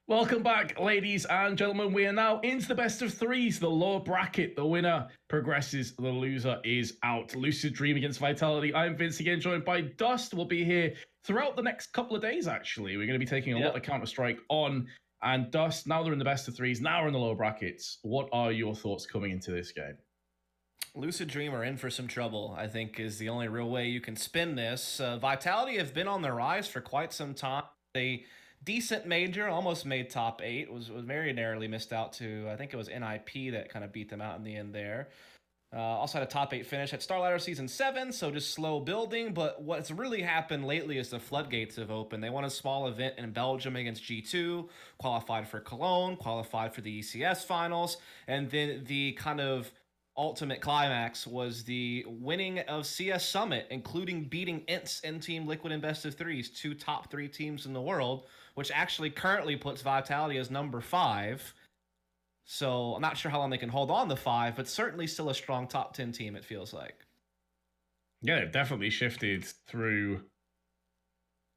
Welcome back, ladies and gentlemen. We are now into the best of threes, the lower bracket. The winner progresses, the loser is out. Lucid Dream against Vitality. I'm Vince, again joined by Dust. We'll be here throughout the next couple of days, actually. We're going to be taking a lot of Counter-Strike on. And Dust, now they're in the best of threes, now we're in the lower brackets. What are your thoughts coming into this game? Lucid Dream are in for some trouble, I think, is the only real way you can spin this. Vitality have been on the rise for quite some time. A decent major, almost made top 8, was very narrowly missed out to, I think it was NIP that kind of beat them out in the end there. Also had a top 8 finish at Starladder Season 7, so just slow building, but what's really happened lately is the floodgates have opened. They won a small event in Belgium against G2, qualified for Cologne, qualified for the ECS finals, and then the kind of ultimate climax was the winning of CS Summit, including beating INTZ and Team Liquid in best of threes, two top 3 teams in the world, which actually currently puts Vitality as number 5. So I'm not sure how long they can hold on to 5, but certainly still a strong top 10 team, it feels like. Yeah, they've definitely shifted through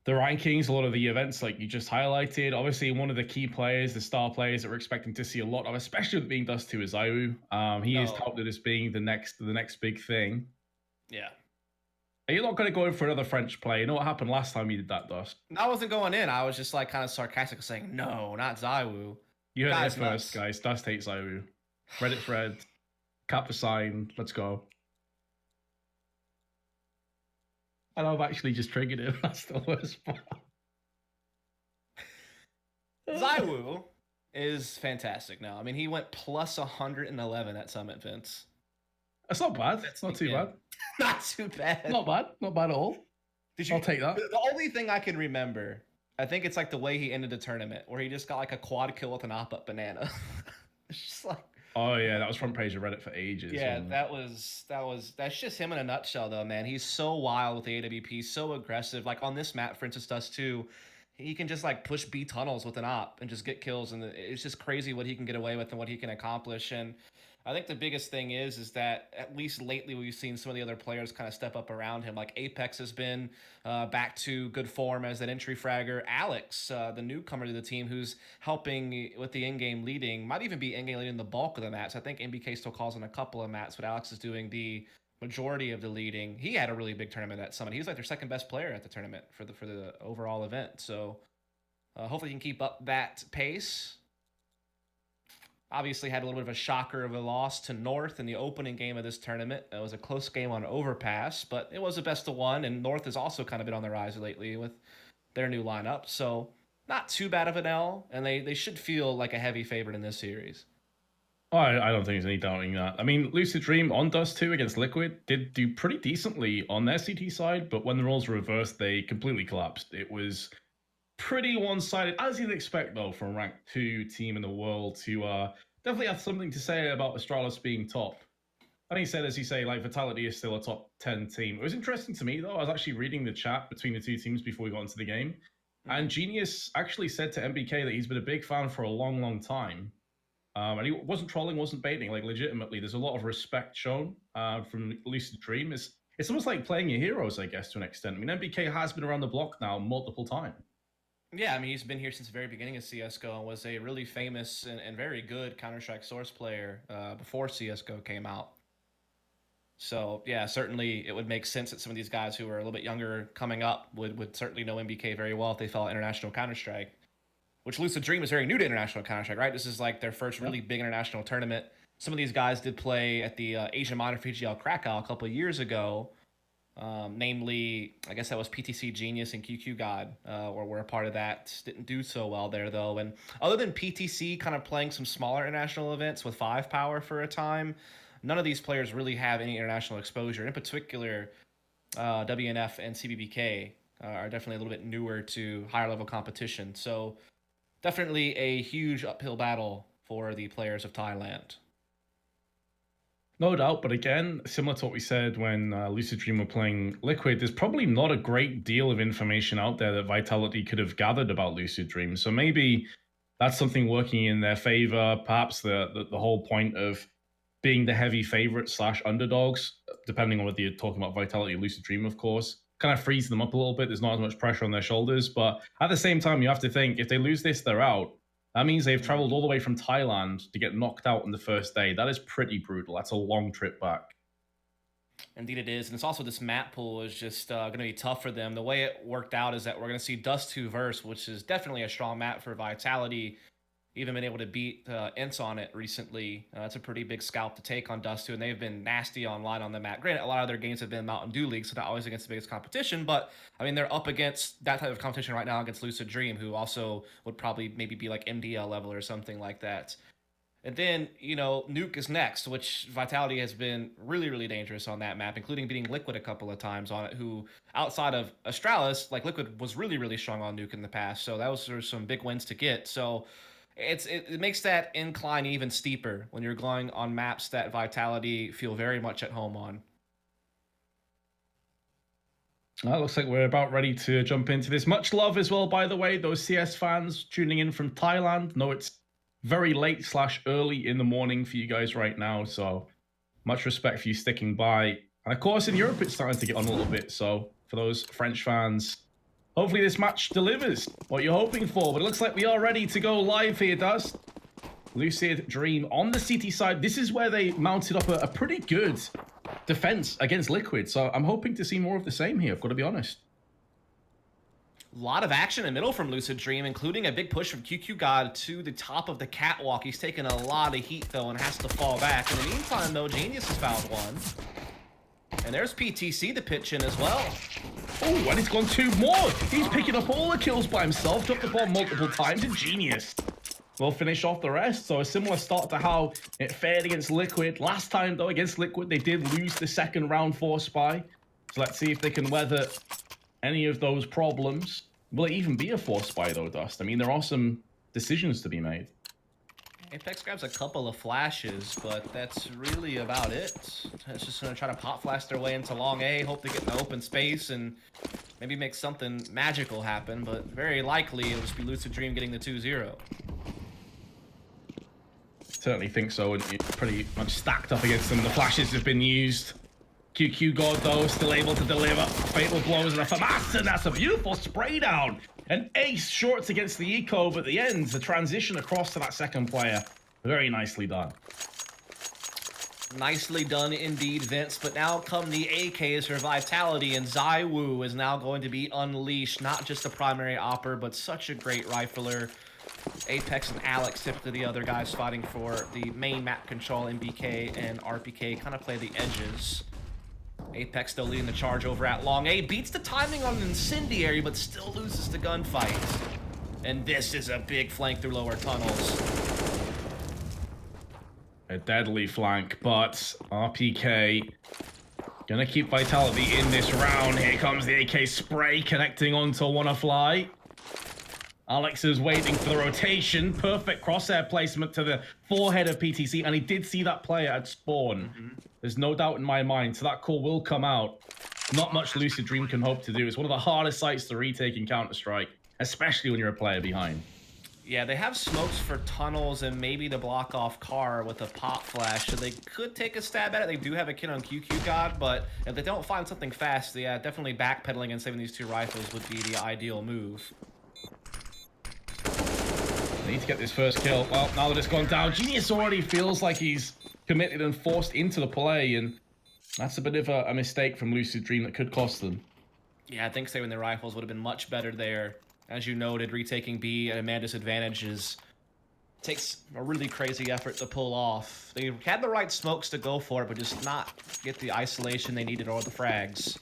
the rankings, a lot of the events like you just highlighted. Obviously, one of the key players, the star players that we're expecting to see a lot of, especially with being Dust 2, is ZywOo. He is touted as being the next big thing. Yeah. Are you not going to go in for another French play? You know what happened last time you did that, Dust? I wasn't going in. I was just like kind of sarcastic saying, no, not ZywOo. You heard it first, guys. Dust hates ZywOo. Reddit thread. Cap the sign. Let's go. And I've actually just triggered him. That's the worst part. ZywOo is fantastic now. I mean, he went plus 111 at Summit, Vince. That's not bad. That's not too bad. Not too bad. Not bad. Not bad at all. I'll take that. The only thing I can remember, I think it's like the way he ended the tournament, where he just got like a quad kill with an op-up banana. It's just like... Oh yeah, that was front page of Reddit for ages. Yeah, that's just him in a nutshell though, man. He's so wild with the AWP, so aggressive. Like on this map, for instance, Dust 2, he can just like push B tunnels with an op and just get kills, and it's just crazy what he can get away with and what he can accomplish. And I think the biggest thing is that at least lately we've seen some of the other players kind of step up around him. Like Apex has been back to good form as that entry fragger. Alex, the newcomer to the team, who's helping with the in-game leading, might even be in-game leading the bulk of the mats. I think NBK still calls on a couple of mats, but Alex is doing the majority of the leading. He had a really big tournament at Summit. He was like their second best player at the tournament for the overall event. So hopefully he can keep up that pace. Obviously had a little bit of a shocker of a loss to North in the opening game of this tournament. It was a close game on Overpass, but it was a best of 1, and North has also kind of been on the rise lately with their new lineup. So not too bad of an L, and they should feel like a heavy favorite in this series. Oh, I don't think there's any doubting that. I mean, Lucid Dream on Dust 2 against Liquid did do pretty decently on their CT side, but when the roles were reversed, they completely collapsed. It was pretty one-sided, as you'd expect, though, from a rank 2 team in the world to definitely have something to say about Astralis being top. I think he said, as you say, like, Vitality is still a top 10 team. It was interesting to me, though. I was actually reading the chat between the two teams before we got into the game, and Genius actually said to MBK that he's been a big fan for a long, long time. And he wasn't trolling, wasn't baiting. Like, legitimately, there's a lot of respect shown from Lucid Dream. It's almost like playing your heroes, I guess, to an extent. I mean, MBK has been around the block now multiple times. Yeah, I mean, he's been here since the very beginning of CSGO and was a really famous and very good Counter-Strike Source player before CSGO came out. So, yeah, certainly it would make sense that some of these guys who are a little bit younger coming up would certainly know MBK very well if they fell international Counter-Strike, which Lucid Dream is very new to international Counter-Strike, right? This is like their first really big international tournament. Some of these guys did play at the Asian Minor for GL Krakow a couple of years ago. Namely, I guess that was PTC Genius and QQ God, or were a part of that. Didn't do so well there, though. And other than PTC kind of playing some smaller international events with 5-Power for a time, none of these players really have any international exposure. In particular, WNF and CBBK are definitely a little bit newer to higher level competition. So definitely a huge uphill battle for the players of Thailand. No doubt, but again, similar to what we said when Lucid Dream were playing Liquid, there's probably not a great deal of information out there that Vitality could have gathered about Lucid Dream. So maybe that's something working in their favor. Perhaps the whole point of being the heavy favorite / underdogs, depending on whether you're talking about Vitality or Lucid Dream, of course, kind of frees them up a little bit. There's not as much pressure on their shoulders. But at the same time, you have to think, if they lose this, they're out. That means they've Mhm. traveled all the way from Thailand to get knocked out on the first day. That is pretty brutal. That's a long trip back. Indeed, it is, and it's also this map pool is just going to be tough for them. The way it worked out is that we're going to see Dust 2 Verse, which is definitely a strong map for Vitality. Even been able to beat Ints on it recently. It's a pretty big scalp to take on Dust 2, and they've been nasty online on the map. Granted, a lot of their games have been Mountain Dew League, so not always against the biggest competition, but I mean, they're up against that type of competition right now against Lucid Dream, who also would probably maybe be like MDL level or something like that. And then, Nuke is next, which Vitality has been really, really dangerous on that map, including beating Liquid a couple of times on it, who, outside of Astralis, like Liquid was really, really strong on Nuke in the past. So that was sort of some big wins to get. So it makes that incline even steeper when you're going on maps that Vitality feel very much at home on. Well, looks like we're about ready to jump into this. Much love as well, by the way, those CS fans tuning in from Thailand. No, it's very late / early in the morning for you guys right now, so much respect for you sticking by. And of course, in Europe, it's starting to get on a little bit. So for those French fans, hopefully this match delivers what you're hoping for. But it looks like we are ready to go live here, Dust. Lucid Dream on the CT side. This is where they mounted up a pretty good defense against Liquid. So I'm hoping to see more of the same here, I've got to be honest. A lot of action in the middle from Lucid Dream, including a big push from QQ God to the top of the catwalk. He's taken a lot of heat, though, and has to fall back. In the meantime, though, Genius has found one. And there's PTC to pitch in as well. Oh, and it's gone 2 more. He's picking up all the kills by himself, dropped the bomb multiple times, and Genius will finish off the rest. So a similar start to how it fared against Liquid. Last time, though, against Liquid, they did lose the second round for Spy. So let's see if they can weather any of those problems. Will it even be a Force Spy, though, Dust? I mean, there are some decisions to be made. Apex grabs a couple of flashes, but that's really about it. It's just going to try to pop flash their way into long A, hope to get in the open space and maybe make something magical happen, but very likely it'll just be Lucid Dream getting the 2-0. Certainly think so, and it's pretty much stacked up against them. The flashes have been used. QQ God, though, still able to deliver fatal blows and a FAMAS, and that's a beautiful spray down. An ace shorts against the eco, but the end, the transition across to that second player, very nicely done. Nicely done indeed, Vince, but now come the AKs for Vitality, and ZywOo is now going to be unleashed. Not just a primary opper, but such a great rifler. Apex and Alex, typically the other guys fighting for the main map control. MBK and RPK kind of play the edges. Apex still leading the charge over at long A. Beats the timing on an incendiary, but still loses the gunfight. And this is a big flank through lower tunnels. A deadly flank, but RPK gonna keep Vitality in this round. Here comes the AK spray connecting onto WannaFly. Alex is waiting for the rotation. Perfect crosshair placement to the forehead of PTC, and he did see that player at spawn. There's no doubt in my mind, so that call will come out. Not much Lucid Dream can hope to do. It's one of the hardest sites to retake in Counter-Strike, especially when you're a player behind. Yeah, they have smokes for tunnels and maybe the block off car with a pop flash, so they could take a stab at it. They do have a kid on QQ God, but if they don't find something fast, yeah, definitely backpedaling and saving these 2 rifles would be the ideal move. Need to get this first kill. Well, now that it's gone down, Genius already feels like he's committed and forced into the play, and that's a bit of a mistake from Lucid Dream that could cost them. Yeah, I think saving the rifles would have been much better there. As you noted, retaking B at a man disadvantage takes a really crazy effort to pull off. They had the right smokes to go for it, but just not get the isolation they needed or the frags.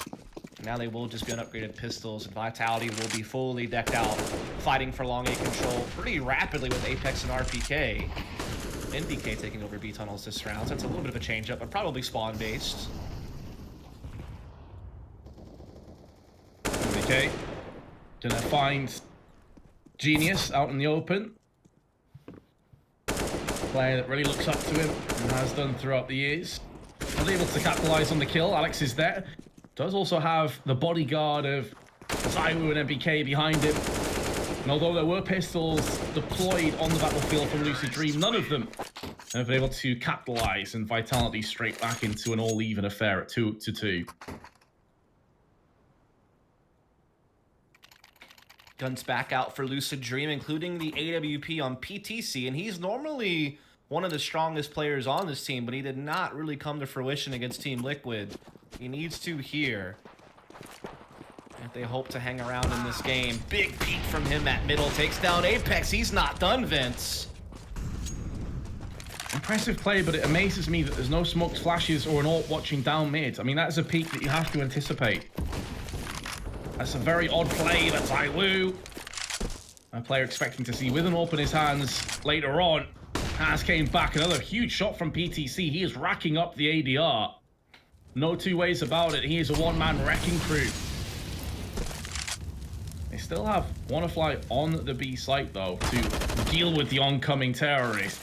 Now they will just be on upgraded pistols, and Vitality will be fully decked out, fighting for long A control pretty rapidly with Apex and RPK. NBK taking over B tunnels this round, so it's a little bit of a change-up, but probably spawn-based. NBK gonna find Genius out in the open. Player that really looks up to him and has done throughout the years. Was able to capitalize on the kill. Alex is there. Does also have the bodyguard of ZywOo and MBK behind him. And although there were pistols deployed on the battlefield from Lucid Dream, none of them have been able to capitalize, and Vitality straight back into an all-even affair at 2-2. Guns back out for Lucid Dream, including the AWP on PTC, and he's normally one of the strongest players on this team, but he did not really come to fruition against Team Liquid. He needs to here if they hope to hang around in this game. Big peek from him at middle, takes down Apex. He's not done, Vince. Impressive play, but it amazes me that there's no smoked flashes or an AWP watching down mid. I mean, that is a peek that you have to anticipate. That's a very odd play. That's ZywOo. A player expecting to see with an AWP in his hands later on. Has came back. Another huge shot from PTC. He is racking up the ADR. No two ways about it. He is a one-man wrecking crew. They still have WannaFly on the B site, though, to deal with the oncoming terrorist.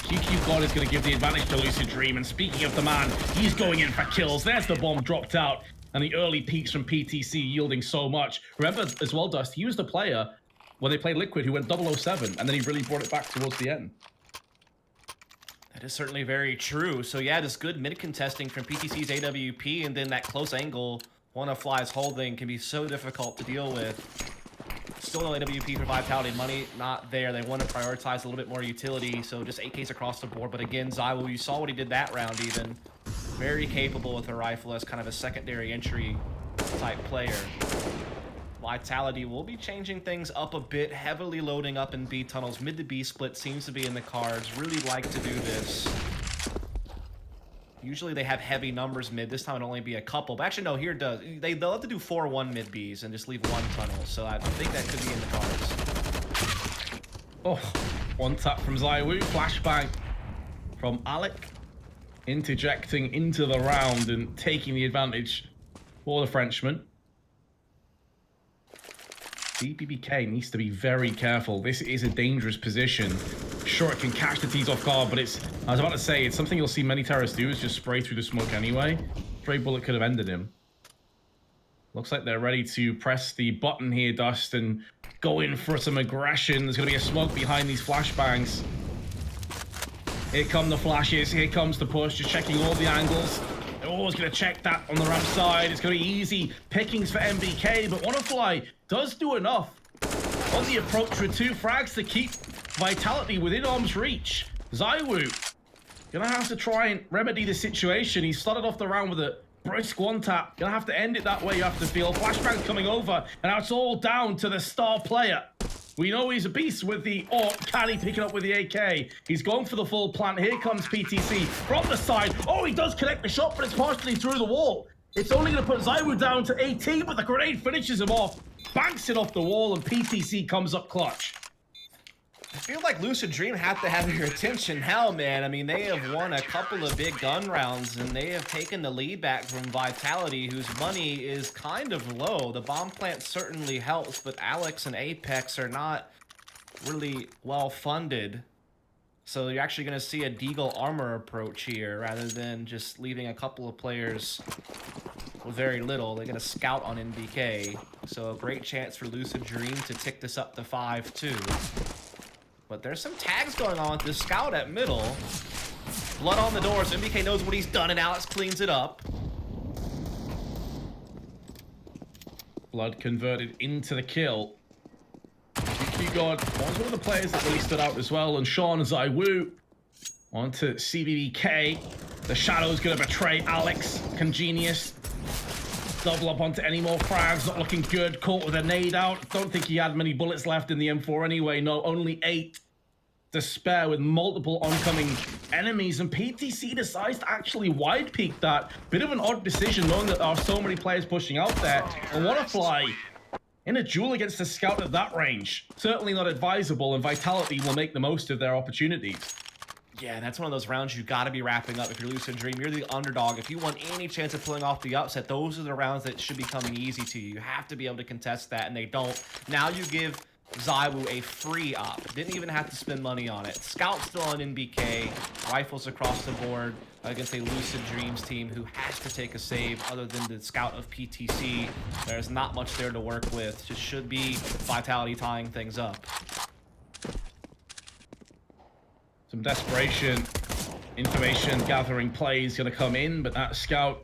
QQ God is going to give the advantage to Lucid Dream. And speaking of the man, he's going in for kills. There's the bomb dropped out. And the early peaks from PTC yielding so much. Remember as well, Dust, he was the player when they played Liquid who went 007, and then he really brought it back towards the end. That is certainly very true. So yeah, this good mid contesting from PTC's AWP, and then that close angle WannaFly's holding can be so difficult to deal with. Still no AWP for Vitality. Money not there. They want to prioritize a little bit more utility, so just 8Ks across the board. But again, ZywOo, you saw what he did that round even. Very capable with a rifle as kind of a secondary entry type player. Vitality will be changing things up a bit, heavily loading up in B tunnels. Mid to B split seems to be in the cards. Really like to do this. Usually they have heavy numbers mid. This time it'll only be a couple. But actually, no, here it does. They'll have to do 4-1 mid Bs and just leave one tunnel. So I think that could be in the cards. Oh, one tap from ZywOo. Flashbang from Alec. Interjecting into the round and taking the advantage for the Frenchman. DBBK needs to be very careful. This is a dangerous position. Sure, it can catch the T's off guard, but it's, I was about to say, it's something you'll see many terrorists do, is just spray through the smoke anyway. Stray bullet could have ended him. Looks like they're ready to press the button here, Dust, and go in for some aggression. There's going to be a smoke behind these flashbangs. Here come the flashes, here comes the push, just checking all the angles. They're always going to check that on the ramp side. It's going to be easy pickings for MBK, but WannaFly does do enough on the approach with 2 frags to keep Vitality within arm's reach. ZywOo gonna have to try and remedy the situation. He started off the round with a brisk one tap. Gonna have to end it that way, you have to feel. Flashbang's coming over, and now it's all down to the star player. We know he's a beast with the AWP. Can he pick it up with the AK? He's going for the full plant. Here comes PTC from the side. Oh, he does connect the shot, but it's partially through the wall. It's only going to put ZywOo down to 18, but the grenade finishes him off. Banks it off the wall, and PTC comes up clutch. I feel like Lucid Dream have to have your attention now, man. I mean, they have won a couple of big gun rounds, and they have taken the lead back from Vitality, whose money is kind of low. The bomb plant certainly helps, but Alex and Apex are not really well funded. So you're actually going to see a Deagle armor approach here, rather than just leaving a couple of players with very little. They're going to scout on NBK. So a great chance for Lucid Dream to tick this up to 5-2. But there's some tags going on with this scout at middle. Blood on the doors. MBK knows what he's done, and Alex cleans it up. Blood converted into the kill. QQ God was one of the players that really stood out as well. And Sean ZywOo onto CBBK. The Shadow's going to betray Alex. Congenius. Double up onto any more frags. Not looking good. Caught with a nade out. Don't think he had many bullets left in the M4 anyway. No, only 8 to spare with multiple oncoming enemies. And PTC decides to actually wide peek that. Bit of an odd decision knowing that there are so many players pushing out there. And WannaFly in a duel against a scout at that range. Certainly not advisable, and Vitality will make the most of their opportunities. Yeah, that's one of those rounds you got to be wrapping up if you're Lucid Dream. You're the underdog. If you want any chance of pulling off the upset, those are the rounds that should be coming easy to you. You have to be able to contest that, and they don't. Now you give ZywOo a free op. Didn't even have to spend money on it. Scout still on NBK. Rifles across the board against a Lucid Dreams team who has to take a save other than the scout of PTC. There's not much there to work with. Just should be Vitality tying things up. Some desperation, information gathering plays going to come in, but that scout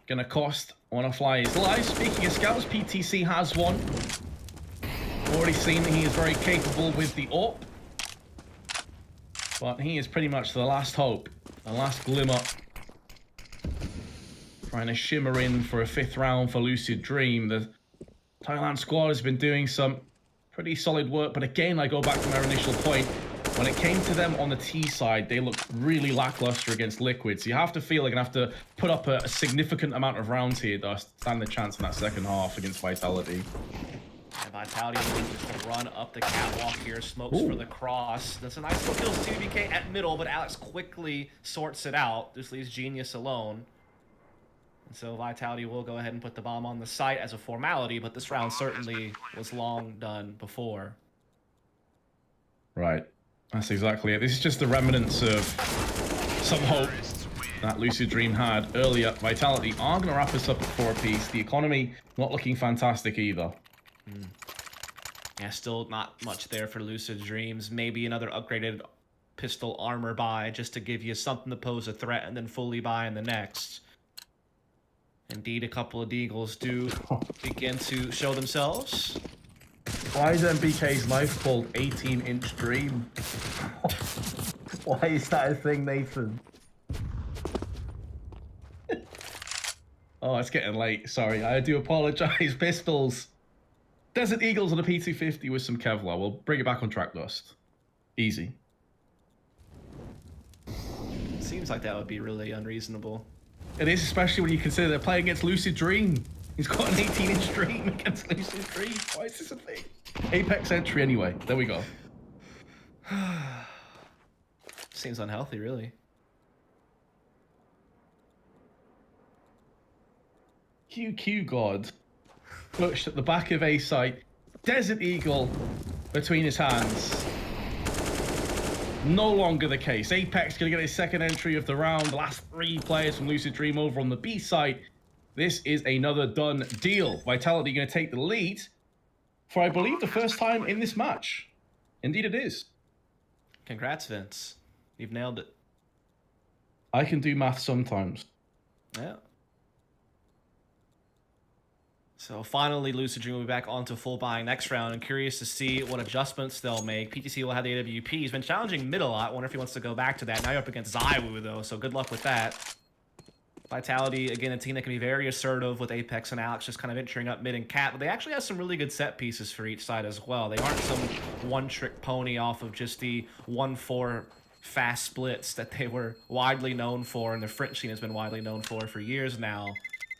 going to cost WannaFly his life. Speaking of scouts, PTC has one. Already seen that he is very capable with the AWP. But he is pretty much the last hope, the last glimmer. Trying to shimmer in for a 5th round for Lucid Dream. The Thailand squad has been doing some pretty solid work, but again, I go back to my initial point. When it came to them on the T side, they looked really lackluster against Liquid. So you have to feel like you're going to have to put up a significant amount of rounds here to stand a chance in that second half against Vitality. And Vitality just to run up the catwalk here, smokes for the cross. That's a nice little kill, CBK at middle, but Alex quickly sorts it out. Just leaves Genius alone. And so Vitality will go ahead and put the bomb on the site as a formality, but this round certainly was long done before. Right. That's exactly it. This is just the remnants of some hope that Lucid Dream had earlier. Vitality are going to wrap us up at 4 apiece. The economy not looking fantastic either. Yeah, still not much there for Lucid Dreams. Maybe another upgraded pistol armor buy just to give you something to pose a threat and then fully buy in the next. Indeed, a couple of Deagles do begin to show themselves. Why is MBK's life called 18-inch Dream? Why is that a thing, Nathan? Oh, it's getting late. Sorry, I do apologize. Pistols. Desert Eagles on a P250 with some Kevlar. We'll bring it back on track, Dust. Easy. Seems like that would be really unreasonable. It is, especially when you consider they're playing against Lucid Dream. He's got an 18-inch Dream against Lucid Dream. Why is this a thing? Apex entry anyway. There we go. Seems unhealthy, really. QQ God pushed at the back of A site. Desert Eagle between his hands. No longer the case. Apex going to get his second entry of the round. The last 3 players from Lucid Dream over on the B side. This is another done deal. Vitality going to take the lead for, I believe, the first time in this match. Indeed it is. Congrats, Vince. You've nailed it. I can do math sometimes. Yeah. So finally, Lucid Dream will be back onto full buying next round. I'm curious to see what adjustments they'll make. PTC will have the AWP. He's been challenging mid a lot. I wonder if he wants to go back to that. Now you're up against ZywOo, though, so good luck with that. Vitality, again, a team that can be very assertive with Apex and Alex just kind of entering up mid and cat, but they actually have some really good set pieces for each side as well. They aren't some one-trick pony off of just the 1-4 fast splits that they were widely known for, and the French scene has been widely known for years now.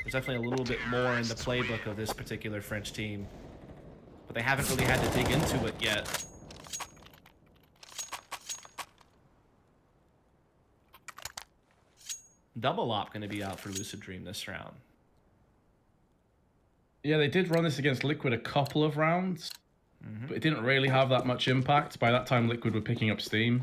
There's definitely a little bit more in the playbook of this particular French team, but they haven't really had to dig into it yet. Double op going to be out for Lucid Dream this round. Yeah, they did run this against Liquid a couple of rounds, but it didn't really have that much impact. By that time, Liquid were picking up steam.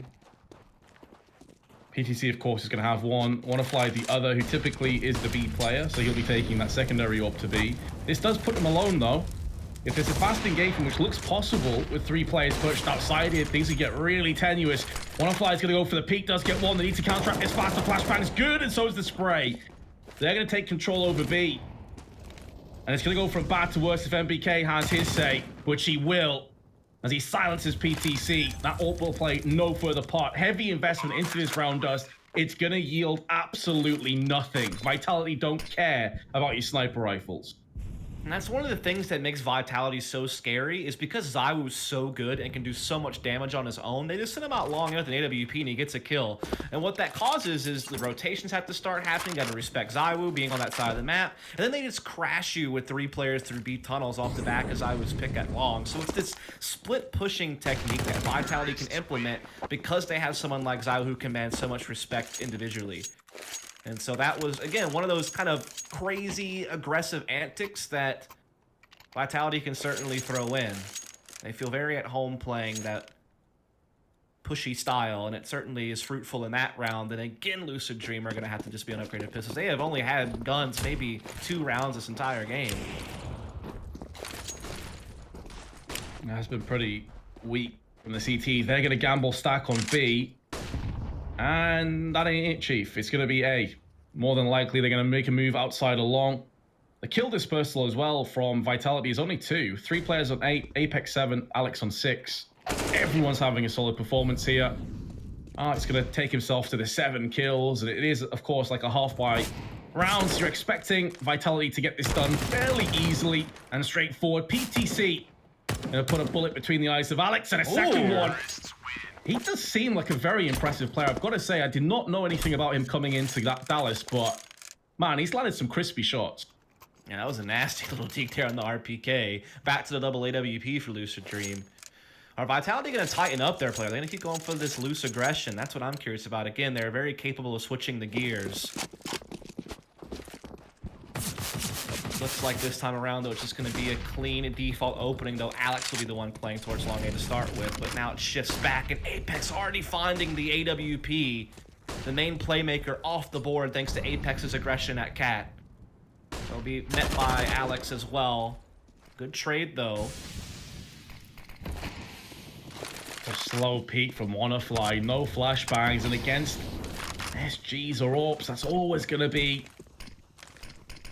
PTC, of course, is going to have one. Wanna the other, who typically is the B player, so he'll be taking that secondary op to B. This does put them alone, though. If there's a fast engagement, which looks possible with 3 players pushed outside here, things will get really tenuous. Wanna is going to go for the peak, does get one. They need to counteract this fast. The flashbang is good, and so is the spray. They're going to take control over B. And it's going to go from bad to worse if MBK has his say, which he will, as he silences PTC. That ult will play no further part. Heavy investment into this round, Dust. It's going to yield absolutely nothing. Vitality don't care about your sniper rifles. And that's one of the things that makes Vitality so scary, is because ZywOo is so good and can do so much damage on his own, they just send him out long enough in AWP and he gets a kill. And what that causes is the rotations have to start happening. You got to respect ZywOo being on that side of the map. And then they just crash you with 3 players through B tunnels off the back of ZywOo's pick at long. So it's this split pushing technique that Vitality can implement because they have someone like ZywOo who commands so much respect individually. And so that was, again, one of those kind of crazy, aggressive antics that Vitality can certainly throw in. They feel very at home playing that pushy style, and it certainly is fruitful in that round. And again, Lucid Dream are going to have to just be on upgraded pistols. They have only had guns maybe 2 rounds this entire game. That's been pretty weak from the CT. They're going to gamble stack on B. And that ain't it, Chief. It's going to be A. More than likely, they're going to make a move outside along. The kill dispersal as well from Vitality is only 2. 3 players on 8, Apex 7, Alex on 6. Everyone's having a solid performance here. Alex going to take himself to the 7 kills, and it is, of course, like a half-by round, so you're expecting Vitality to get this done fairly easily and straightforward. PTC going to put a bullet between the eyes of Alex, and a second one. He does seem like a very impressive player. I've got to say, I did not know anything about him coming into that Dallas, but man, he's landed some crispy shots. Yeah, that was a nasty little deke there on the RPK. Back to the double AWP for Lucid Dream. Are Vitality going to tighten up their play? Are they going to keep going for this loose aggression? That's what I'm curious about. Again, they're very capable of switching the gears. Looks like this time around, though, it's just going to be a clean default opening, though Alex will be the one playing towards long A to start with. But now it shifts back, and Apex already finding the AWP. The main playmaker off the board thanks to Apex's aggression at Cat. They'll be met by Alex as well. Good trade, though. A slow peek from WannaFly, no flashbangs, and against SGs or AWPs, that's always going to be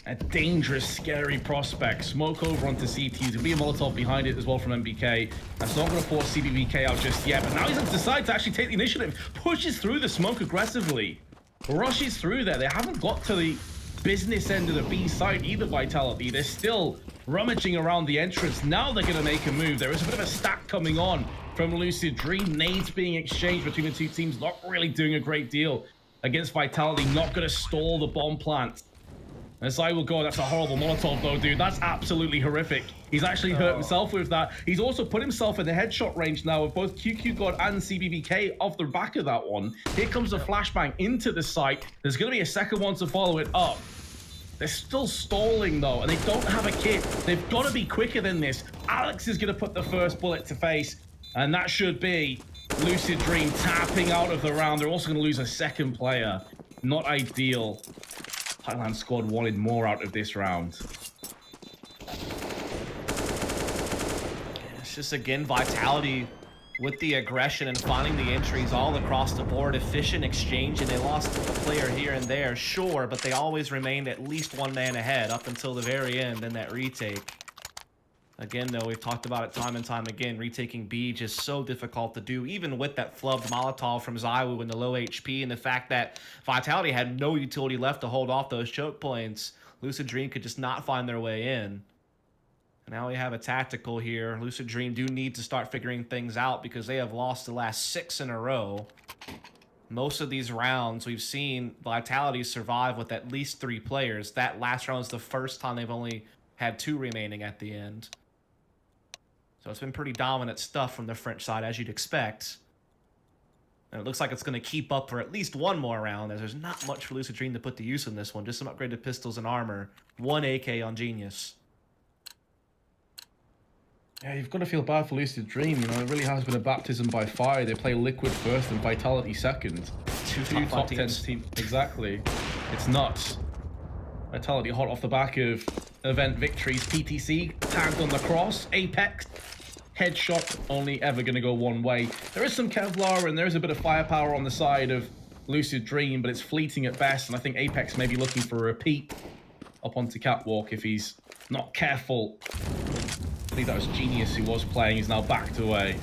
a dangerous, scary prospect. Smoke over onto CT. There's going to be a Molotov behind it as well from MBK. That's not going to force CBBK out just yet, but now he's decided to actually take the initiative. Pushes through the smoke aggressively. Rushes through there. They haven't got to the business end of the B side either, Vitality. They're still rummaging around the entrance. Now they're going to make a move. There is a bit of a stack coming on from Lucid Dream. Nades being exchanged between the two teams. Not really doing a great deal against Vitality. Not going to stall the bomb plant. As I will go, that's a horrible Molotov though, dude. That's absolutely horrific. He's actually hurt himself with that. He's also put himself in the headshot range now of both QQ God and CBBK off the back of that one. Here comes the flashbang into the site. There's going to be a second one to follow it up. They're still stalling though, and they don't have a kit. They've got to be quicker than this. Alex is going to put the first bullet to face, and that should be Lucid Dream tapping out of the round. They're also going to lose a second player. Not ideal. Thailand squad wanted more out of this round. It's just, again, Vitality with the aggression and finding the entries all across the board. Efficient exchange, and they lost a player here and there, sure, but they always remained at least one man ahead up until the very end in that retake. Again, though, we've talked about it time and time again. Retaking B just so difficult to do, even with that flubbed Molotov from ZywOo and the low HP, and the fact that Vitality had no utility left to hold off those choke points. Lucid Dream could just not find their way in. And now we have a tactical here. Lucid Dream do need to start figuring things out because they have lost the last 6 in a row. Most of these rounds, we've seen Vitality survive with at least 3 players. That last round is the first time they've only had 2 remaining at the end. So it's been pretty dominant stuff from the French side, as you'd expect. And it looks like it's going to keep up for at least one more round, as there's not much for Lucid Dream to put to use in this one. Just some upgraded pistols and armor. 1 AK on Genius. Yeah, you've got to feel bad for Lucid Dream. You know, it really has been a baptism by fire. They play Liquid first and Vitality second. Two top 10 teams. Exactly. It's nuts. Vitality hot off the back of event victories. PTC tagged on the cross. Apex headshot only ever going to go one way. There is some Kevlar and there is a bit of firepower on the side of Lucid Dream, but it's fleeting at best. And I think Apex may be looking for a repeat up onto Catwalk if he's not careful. I think that was Genius who was playing. He's now backed away.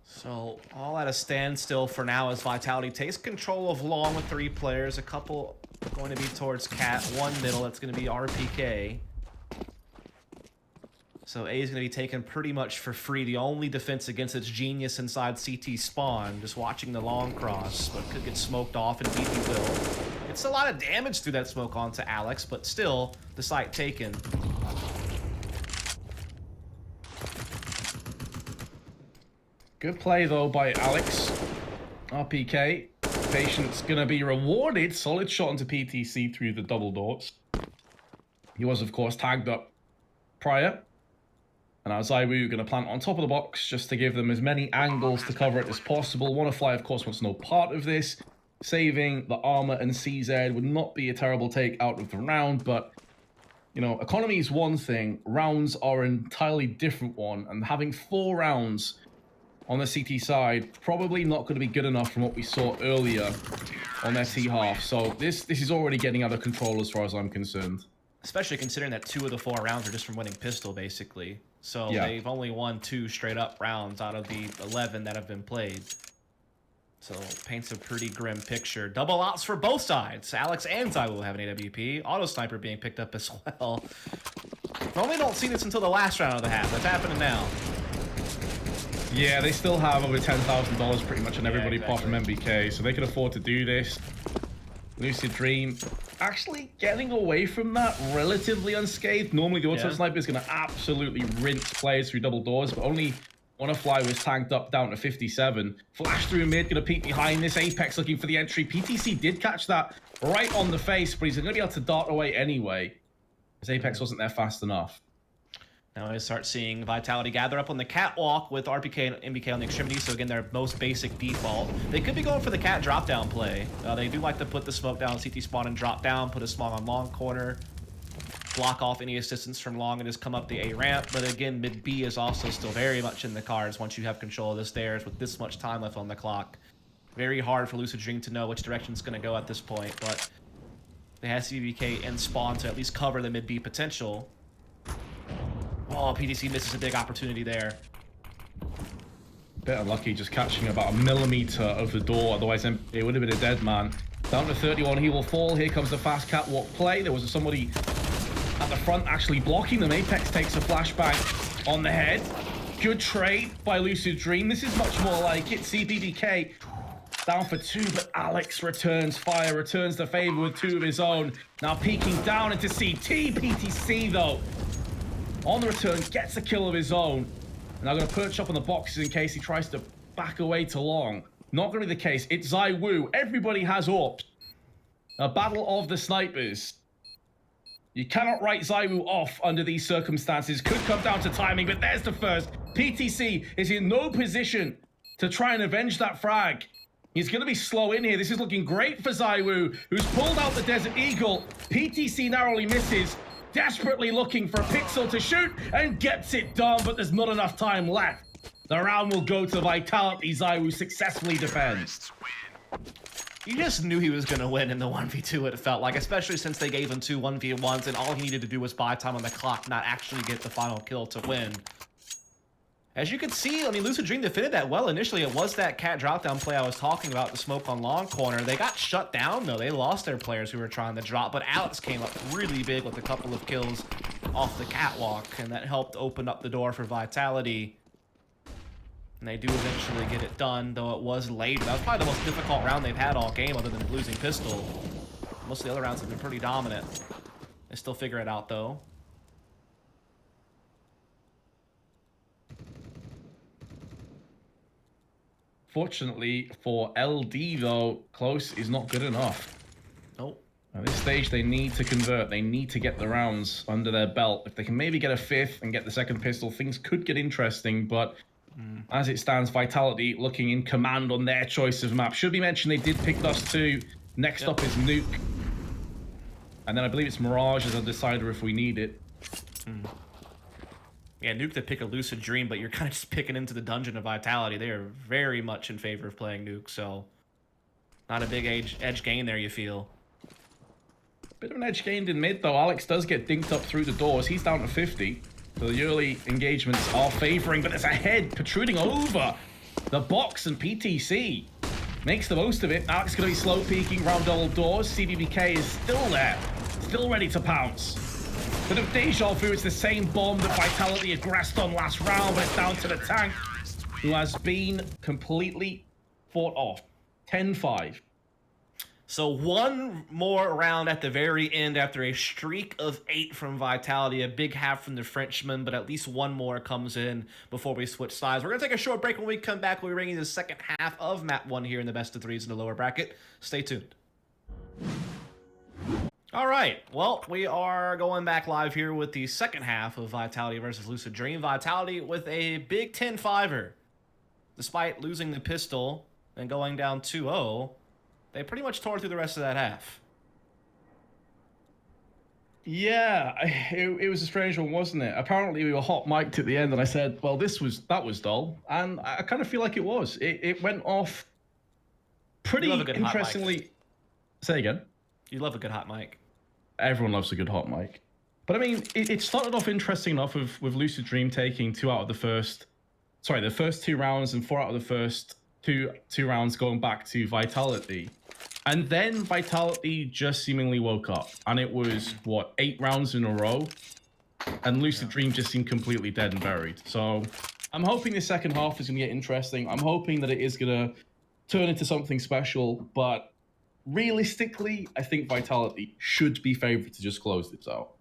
So, all at a standstill for now as Vitality takes control of long with 3 players. A couple going to be towards Cat, 1 middle, that's going to be RPK. So A is going to be taken pretty much for free. The only defense against its Genius inside CT spawn. Just watching the long cross, but could get smoked off and BB will. It's a lot of damage through that smoke onto Alex, but still, the site taken. Good play, though, by Alex. RPK. Patience going to be rewarded. Solid shot into PTC through the double doors. He was, of course, tagged up prior. And now ZywOo going to plant on top of the box just to give them as many angles to cover it as possible. WannaFly, of course, wants no part of this. Saving the armor and CZ would not be a terrible take out of the round, but you know, economy is one thing. Rounds are an entirely different one. And having 4 rounds on the CT side, probably not going to be good enough from what we saw earlier on their T half. So this is already getting out of control as far as I'm concerned. Especially considering that 2 of the 4 rounds are just from winning pistol, basically. So Yeah. they've only won 2 straight up rounds out of the 11 that have been played. So paints a pretty grim picture. Double outs for both sides. Alex and ZywOo have an AWP. Auto Sniper being picked up as well. Normally don't see this until the last round of the half. That's happening now. Yeah, they still have over $10,000 pretty much on everybody apart from exactly. MBK, so they can afford to do this. Lucid Dream actually getting away from that relatively unscathed. Normally the Auto Sniper is going to absolutely rinse players through double doors, but only Wanna was tanked up down to 57. Flash through mid, going to peek behind this. Apex looking for the entry. PTC did catch that right on the face, but he's going to be able to dart away anyway, because Apex wasn't there fast enough. Now we start seeing Vitality gather up on the catwalk with RPK and MBK on the extremity, so again, their most basic default. They could be going for the cat drop-down play. They do like to put the smoke down, CT spawn and drop down, put a smoke on long corner, block off any assistance from long and just come up the A ramp. But again, mid B is also still very much in the cards once you have control of the stairs with this much time left on the clock. Very hard for Lucid Dream to know which direction it's going to go at this point, but they have CBK and spawn to at least cover the mid B potential. Oh, PTC misses a big opportunity there. Bit unlucky just catching about a millimeter of the door, otherwise it would have been a dead man. Down to 31, he will fall. Here comes the fast catwalk play. There was somebody at the front actually blocking them. Apex takes a flashbang on the head. Good trade by Lucid Dream. This is much more like it. CBBK down for 2, but Alex returns fire, returns the favor with 2 of his own. Now peeking down into CT. PTC, though, on the return, gets a kill of his own. And I'm going to perch up on the boxes in case he tries to back away to long. Not going to be the case. It's ZywOo. Everybody has AWP. A battle of the snipers. You cannot write ZywOo off under these circumstances. Could come down to timing, but there's the first. PTC is in no position to try and avenge that frag. He's going to be slow in here. This is looking great for ZywOo, who's pulled out the Desert Eagle. PTC narrowly misses. Desperately looking for a pixel to shoot and gets it done, but there's not enough time left. The round will go to Vitality. ZywOo successfully defends. You just knew he was going to win in the 1v2, it felt like, especially since they gave him 2 1v1s and all he needed to do was buy time on the clock, not actually get the final kill to win. As you can see, I mean, Lucid Dream defended that well initially. It was that cat drop-down play I was talking about, the smoke on long corner. They got shut down, though. They lost their players who were trying to drop, but Alex came up really big with a couple of kills off the catwalk, and that helped open up the door for Vitality. And they do eventually get it done, though it was late. That was probably the most difficult round they've had all game, other than losing pistol. Most of the other rounds have been pretty dominant. They still figure it out, though. Fortunately for LD, though, close is not good enough. Nope. At this stage, they need to convert. They need to get the rounds under their belt. If they can maybe get a 5th and get the 2nd pistol, things could get interesting, but as it stands, Vitality looking in command on their choice of map. Should be mentioned, they did pick Dust 2. Next up is Nuke. And then I believe it's Mirage as a decider if we need it. Yeah, Nuke to pick a Lucid Dream, but you're kind of just picking into the dungeon of Vitality. They are very much in favor of playing Nuke, so not a big edge gain there, you feel. Bit of an edge gained in mid, though. Alex does get dinked up through the doors. He's down to 50. So the early engagements are favoring, but there's a head protruding over the box, and PTC makes the most of it. Alex going to be slow peeking around double doors. CBBK is still there, still ready to pounce. Bit of deja vu. It's the same bomb that Vitality aggressed on last round, but it's down to the tank, who has been completely fought off. 10-5. So one more round at the very end after a streak of 8 from Vitality, a big half from the Frenchman, but at least one more comes in before we switch sides. We're going to take a short break. When we come back, we'll be bringing the second half of map 1 here in the best of 3s in the lower bracket. Stay tuned. All right, well, we are going back live here with the second half of Vitality versus Lucid Dream. Vitality with a big 10-5er. Despite losing the pistol and going down 2-0, they pretty much tore through the rest of that half. Yeah, it was a strange one, wasn't it? Apparently, we were hot mic'd at the end, and I said, "Well, that was dull," and I kind of feel like it was. It went off You love a pretty good hot mic. interestingly. Say again. You love a good hot mic. Everyone loves a good hot mic, but I mean, it started off interesting enough with Lucid Dream taking the first 2 rounds, and 4 out of the first two rounds going back to Vitality. And then Vitality just seemingly woke up, and it was what, 8 rounds in a row, and Lucid Dream just seemed completely dead and buried. So I'm hoping the second half is going to get interesting. I'm hoping that it is going to turn into something special, but realistically, I think Vitality should be favored to just close this out.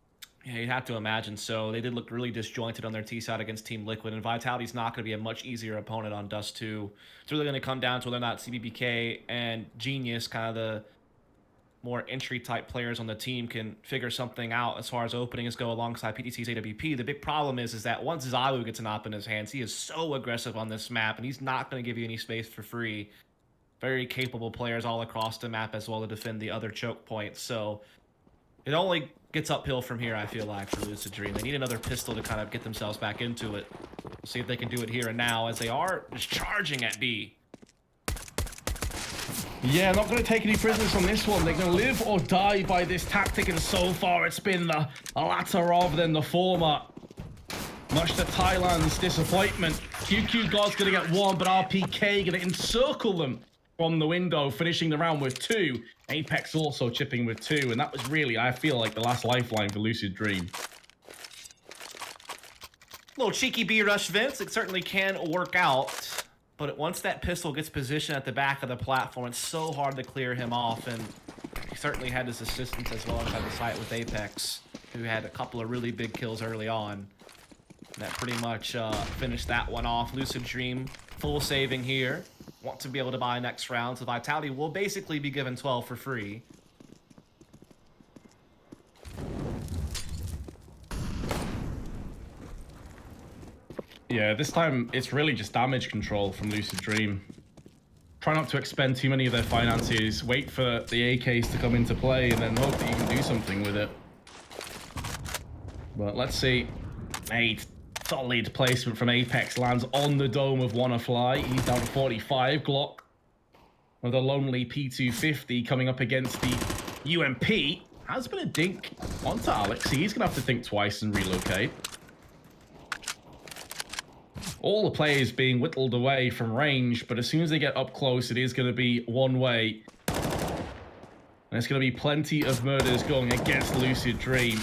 Yeah, you'd have to imagine so. They did look really disjointed on their T side against Team Liquid, and Vitality's not going to be a much easier opponent on Dust 2. It's really going to come down to whether or not CBBK and Genius, kind of the more entry type players on the team, can figure something out as far as openings go alongside PTC's AWP. The big problem is that once ZywOo gets an op in his hands, he is so aggressive on this map, and he's not going to give you any space for free. Very capable players all across the map as well to defend the other choke points. So it only gets uphill from here, I feel like, for Lucid Dream. They need another pistol to kind of get themselves back into it. We'll see if they can do it here and now, as they are just charging at B. Yeah, not going to take any prisoners on this one. They're going to live or die by this tactic, and so far it's been the latter rather than the former. Much to Thailand's disappointment. QQ God's going to get one, but RPK going to encircle them from the window, finishing the round with 2. Apex also chipping with 2, and that was really, I feel like, the last lifeline for Lucid Dream. Little cheeky B rush, Vince. It certainly can work out, but once that pistol gets positioned at the back of the platform, it's so hard to clear him off, and he certainly had his assistance as well inside the site with Apex, who had a couple of really big kills early on. That pretty much finished that one off. Lucid Dream full saving here. Want to be able to buy next round, so Vitality will basically be given 12 for free. Yeah, this time it's really just damage control from Lucid Dream. Try not to expend too many of their finances, wait for the AKs to come into play, and then hope that you can do something with it. But let's see. A solid placement from Apex lands on the dome of WannaFly. He's down to 45. Glock with a lonely P250 coming up against the UMP. Has been a dink onto Alex. He's going to have to think twice and relocate. All the players being whittled away from range, but as soon as they get up close, it is going to be one way. And there's going to be plenty of murders going against Lucid Dream.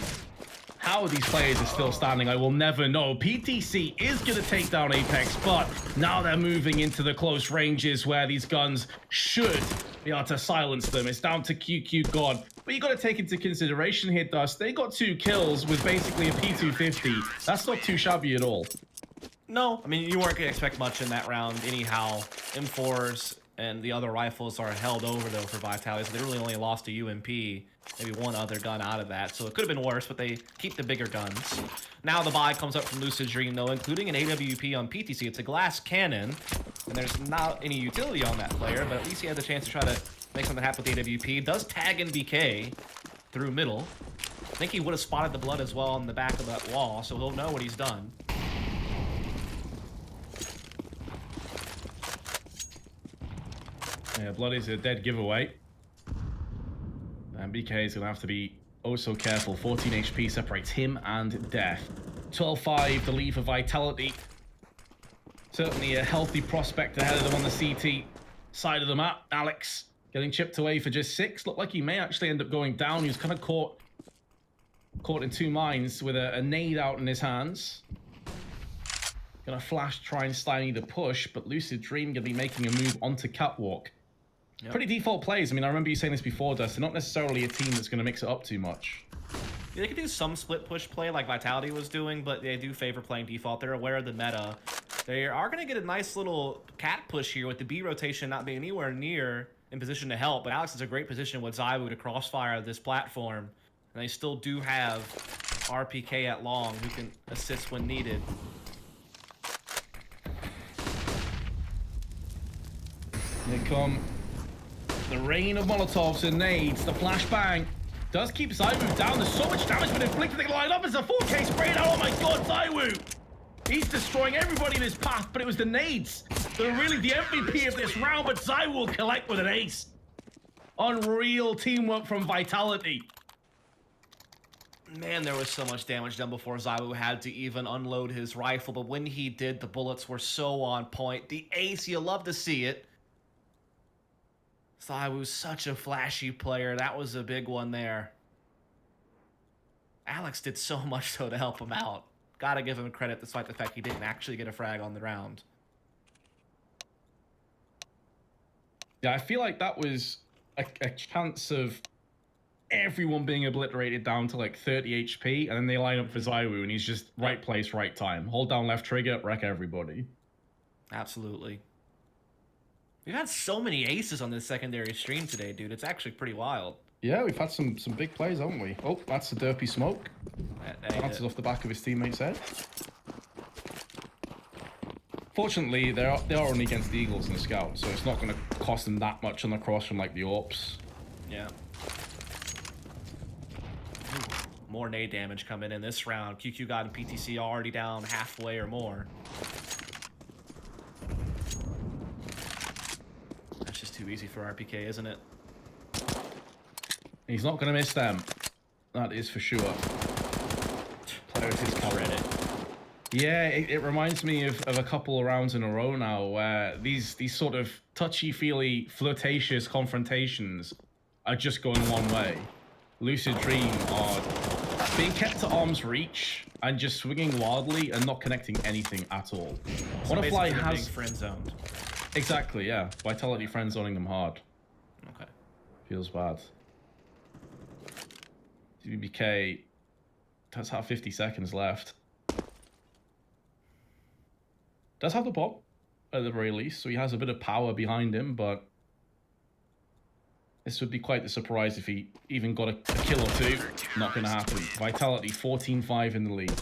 How these players are still standing, I will never know. PTC is going to take down Apex, but now they're moving into the close ranges where these guns should be able to silence them. It's down to QQ God. But you got to take into consideration here, Dust. They got 2 kills with basically a P250. That's not too shabby at all. No, I mean, you weren't going to expect much in that round anyhow. M4s and the other rifles are held over, though, for Vitality. So they really only lost a UMP, maybe one other gun out of that. So it could have been worse, but they keep the bigger guns. Now the buy comes up from Lucid Dream, though, including an AWP on PTC. It's a glass cannon, and there's not any utility on that player, but at least he has a chance to try to make something happen with the AWP. Does tag in BK through middle. I think he would have spotted the blood as well on the back of that wall, so he'll know what he's done. Yeah, blood is a dead giveaway. And BK is going to have to be oh so careful. 14 HP separates him and Death. 12-5, the lead for Vitality. Certainly a healthy prospect ahead of them on the CT side of the map. Alex getting chipped away for just 6. Looked like he may actually end up going down. He was kind of caught in 2 minds with a nade out in his hands. Gonna flash, try and stymie the push, but Lucid Dream gonna be making a move onto Catwalk. Yep. Pretty default plays. I mean, I remember you saying this before, Dust. They're not necessarily a team that's going to mix it up too much. Yeah, they could do some split push play like Vitality was doing, but they do favor playing default. They're aware of the meta. They are going to get a nice little cat push here with the B rotation not being anywhere near in position to help, but Alex is a great position with ZywOo to crossfire this platform. And they still do have RPK at long who can assist when needed. Here come the rain of Molotovs and nades, the flashbang. Does keep ZywOo down. There's so much damage, but if Blink can line up, it's a 4K spray down. Oh my god, ZywOo! He's destroying everybody in his path, but it was the nades. They're really the MVP of this round, but ZywOo will collect with an ace. Unreal teamwork from Vitality. Man, there was so much damage done before ZywOo had to even unload his rifle, but when he did, the bullets were so on point. The ace, you love to see it. ZywOo's such a flashy player. That was a big one there. Alex did so much, though, to help him out. Gotta give him credit, despite the fact he didn't actually get a frag on the round. Yeah, I feel like that was a chance of everyone being obliterated down to like 30 HP, and then they line up for ZywOo, and he's just right place, right time. Hold down left trigger, wreck everybody. Absolutely. We've had so many aces on this secondary stream today, dude. It's actually pretty wild. Yeah, we've had some big plays, haven't we? Oh, that's the derpy smoke. Bounces off the back of his teammate's head. Fortunately, they are only against the Eagles and the Scout, so it's not going to cost them that much on the cross from like the AWPs. Yeah. Ooh, more nade damage coming in this round. QQ God and PTC already down halfway or more. That's just too easy for RPK, isn't it? He's not going to miss them. That is for sure. Players his credit. Yeah, it reminds me of a couple of rounds in a row now where these sort of touchy-feely, flirtatious confrontations are just going one way. Lucid Dream are being kept to arm's reach and just swinging wildly and not connecting anything at all. So Wonderfly has has friend zoned. Exactly, yeah. Vitality friend zoning them hard. Okay. Feels bad. TBK does have 50 seconds left. Does have the pop, at the very least, so he has a bit of power behind him, but this would be quite the surprise if he even got a kill or two. Not going to happen. Vitality 14-5 in the lead.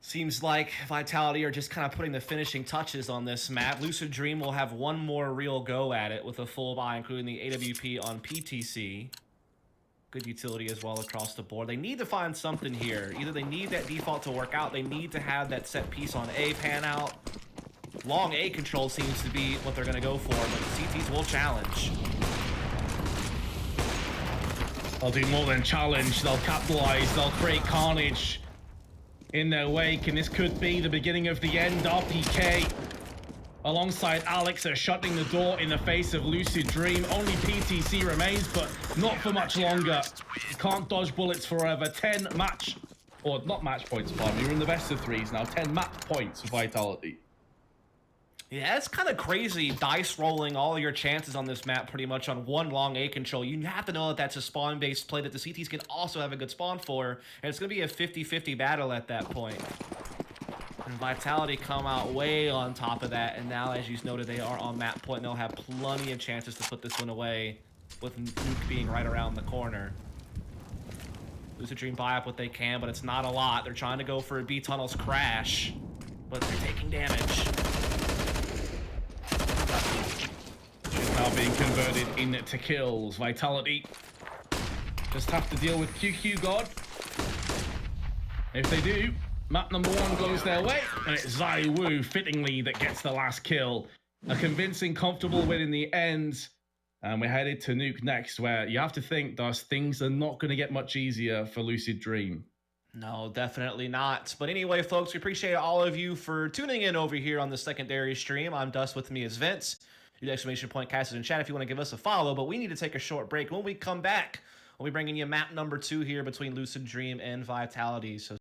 Seems like Vitality are just kind of putting the finishing touches on this map. Lucid Dream will have one more real go at it with a full buy, including the AWP on PTC. Good utility as well across the board. They need to find something here. Either they need that default to work out, they need to have that set piece on A pan out. Long A control seems to be what they're going to go for, but the CTs will challenge. They'll do more than challenge. They'll capitalize. They'll create carnage in their wake, and this could be the beginning of the end. RPK alongside Alex are shutting the door in the face of Lucid Dream. Only PTC remains, but not for much longer. You can't dodge bullets forever. 10 match, or not match points, pardon me. We're in the best of threes now. 10 match points for Vitality. Yeah, it's kind of crazy dice rolling all your chances on this map pretty much on one long A control. You have to know that that's a spawn-based play that the CTs can also have a good spawn for, and it's going to be a 50-50 battle at that point. And Vitality come out way on top of that, and now, as you noted, they are on map point, and they'll have plenty of chances to put this one away, with Nuke being right around the corner. Lucid Dream buy up what they can, but it's not a lot. They're trying to go for a B Tunnel's crash, but they're taking damage. Now being converted into kills. Vitality just have to deal with QQ God. If they do, map number 1 goes their way, and it's ZywOo fittingly that gets the last kill. A convincing, comfortable win in the end. And we're headed to Nuke next, where you have to think, thus, things are not going to get much easier for Lucid Dream. No, definitely not. But anyway, folks, we appreciate all of you for tuning in over here on the secondary stream. I'm Dust, with me is Vince. Use exclamation point casters in chat if you want to give us a follow, but we need to take a short break. When we come back, we'll be bringing you map number 2 here between Lucid Dream and Vitality. So